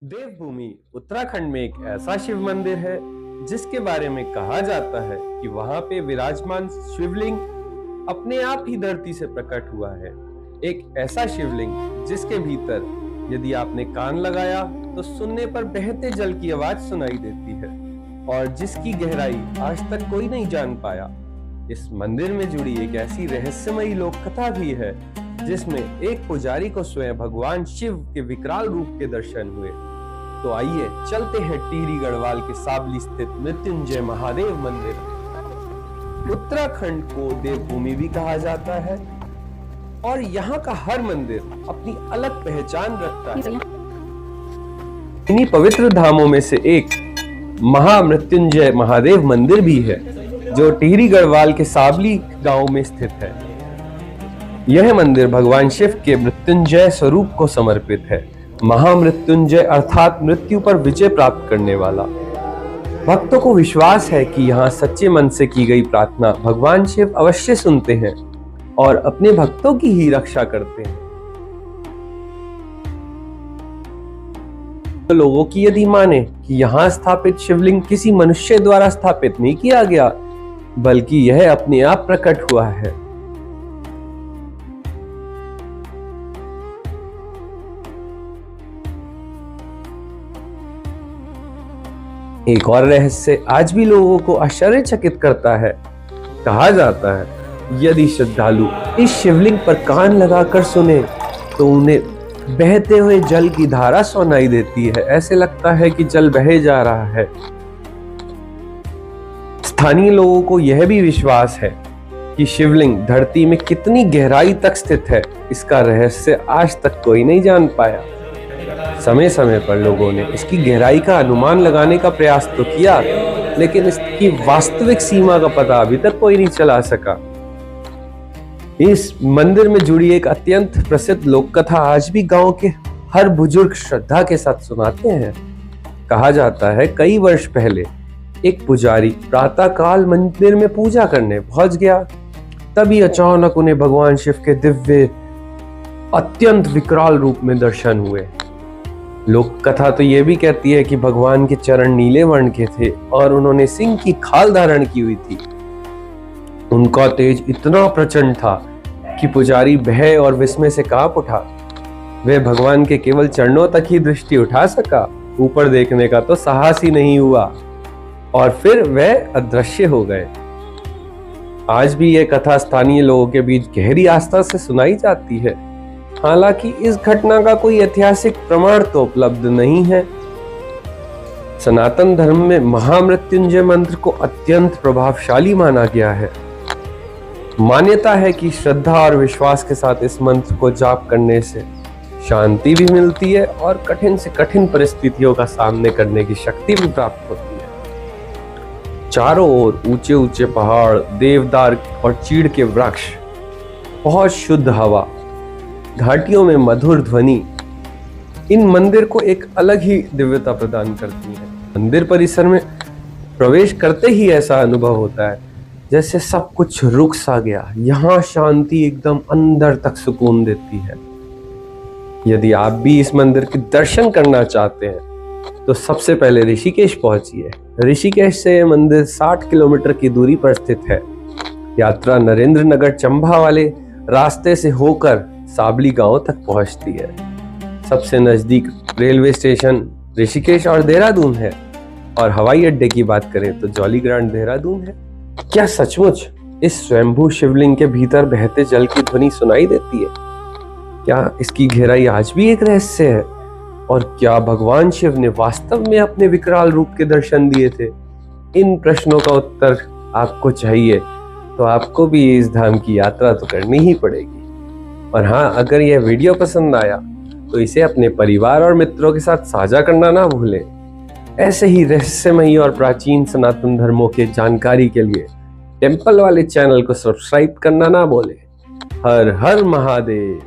देवभूमि उत्तराखंड में एक ऐसा शिव मंदिर है जिसके बारे में कहा जाता है कि वहां पे विराजमान शिवलिंग अपने आप ही धरती से प्रकट हुआ है। एक ऐसा शिवलिंग जिसके भीतर यदि आपने कान लगाया तो सुनने पर बहते जल की आवाज सुनाई देती है और जिसकी गहराई आज तक कोई नहीं जान पाया। इस मंदिर में जुड़ी एक ऐसी रहस्यमयी लोक कथा भी है जिसमें एक पुजारी को स्वयं भगवान शिव के विकराल रूप के दर्शन हुए। तो आइए चलते हैं टिहरी गढ़वाल के साबली स्थित मृत्युंजय महादेव मंदिर। उत्तराखंड को देवभूमि भी कहा जाता है और यहाँ का हर मंदिर अपनी अलग पहचान रखता है। इन्हीं पवित्र धामों में से एक महामृत्युंजय महादेव मंदिर भी है जो टिहरी गढ़वाल के साबली गांव में स्थित है। यह मंदिर भगवान शिव के मृत्युंजय स्वरूप को समर्पित है। महामृत्युंजय अर्थात मृत्यु पर विजय प्राप्त करने वाला। भक्तों को विश्वास है कि यहाँ सच्चे मन से की गई प्रार्थना भगवान शिव अवश्य सुनते हैं और अपने भक्तों की ही रक्षा करते हैं। तो लोगों की यदि माने कि यहाँ स्थापित शिवलिंग किसी मनुष्य द्वारा स्थापित नहीं किया गया बल्कि यह अपने आप प्रकट हुआ है। एक और रहस्य आज भी लोगों को आश्चर्यचकित करता है। कहा जाता है यदि श्रद्धालु इस शिवलिंग पर कान लगाकर सुने तो उन्हें बहते हुए जल की धारा सुनाई देती है। ऐसे लगता है कि जल बहे जा रहा है। स्थानीय लोगों को यह भी विश्वास है कि शिवलिंग धरती में कितनी गहराई तक स्थित है, इसका रहस्य आज तक कोई नहीं जान पाया। समय समय पर लोगों ने इसकी गहराई का अनुमान लगाने का प्रयास तो किया, लेकिन इसकी वास्तविक सीमा का पता अभी तक कोई नहीं चला सका। इस मंदिर में जुड़ी एक अत्यंत प्रसिद्ध लोक कथा आज भी गांव के हर बुजुर्ग श्रद्धा के साथ सुनाते हैं। कहा जाता है कई वर्ष पहले एक पुजारी प्रातः काल मंदिर में पूजा करने पहुंच गया। तभी अचानक उन्हें भगवान शिव के दिव्य अत्यंत विकराल रूप में दर्शन हुए। लोक कथा तो यह भी कहती है कि भगवान के चरण नीले वर्ण के थे और उन्होंने सिंह की खाल धारण की हुई थी। उनका तेज इतना प्रचंड था कि पुजारी भय और विस्मय से कांप उठा। वह भगवान के केवल चरणों तक ही दृष्टि उठा सका, ऊपर देखने का तो साहस ही नहीं हुआ और फिर वह अदृश्य हो गए। आज भी यह कथा स्थानीय लोगों के बीच गहरी आस्था से सुनाई जाती है। हालांकि इस घटना का कोई ऐतिहासिक प्रमाण तो उपलब्ध नहीं है। सनातन धर्म में महामृत्युंजय मंत्र को अत्यंत प्रभावशाली माना गया है। मान्यता है कि श्रद्धा और विश्वास के साथ इस मंत्र को जाप करने से शांति भी मिलती है और कठिन से कठिन परिस्थितियों का सामना करने की शक्ति भी प्राप्त होती है। चारों ओर ऊंचे ऊंचे पहाड़, देवदार और चीड़ के वृक्ष, बहुत शुद्ध हवा, घाटियों में मधुर ध्वनि इन मंदिर को एक अलग ही दिव्यता प्रदान करती है। मंदिर परिसर में प्रवेश करते ही ऐसा अनुभव होता है जैसे सब कुछ रुक सा गया। यहाँ शांति एकदम अंदर तक सुकून देती है। यदि आप भी इस मंदिर के दर्शन करना चाहते हैं तो सबसे पहले ऋषिकेश पहुंचिए। ऋषिकेश से यह मंदिर 60 किलोमीटर की दूरी पर स्थित है। यात्रा नरेंद्र नगर चंबा वाले रास्ते से होकर साबली गांव तक पहुंचती है। सबसे नजदीक रेलवे स्टेशन ऋषिकेश और देहरादून है और हवाई अड्डे की बात करें तो जॉली ग्रांट देहरादून है। क्या सचमुच इस स्वयंभू शिवलिंग के भीतर बहते जल की ध्वनि सुनाई देती है? क्या इसकी गहराई आज भी एक रहस्य है? और क्या भगवान शिव ने वास्तव में अपने विकराल रूप के दर्शन दिए थे? इन प्रश्नों का उत्तर आपको चाहिए तो आपको भी इस धाम की यात्रा तो करनी ही पड़ेगी। और हाँ, अगर यह वीडियो पसंद आया तो इसे अपने परिवार और मित्रों के साथ साझा करना ना भूलें। ऐसे ही रहस्यमयी और प्राचीन सनातन धर्मों के जानकारी के लिए टेम्पल वाले चैनल को सब्सक्राइब करना ना भूलें। हर हर महादेव।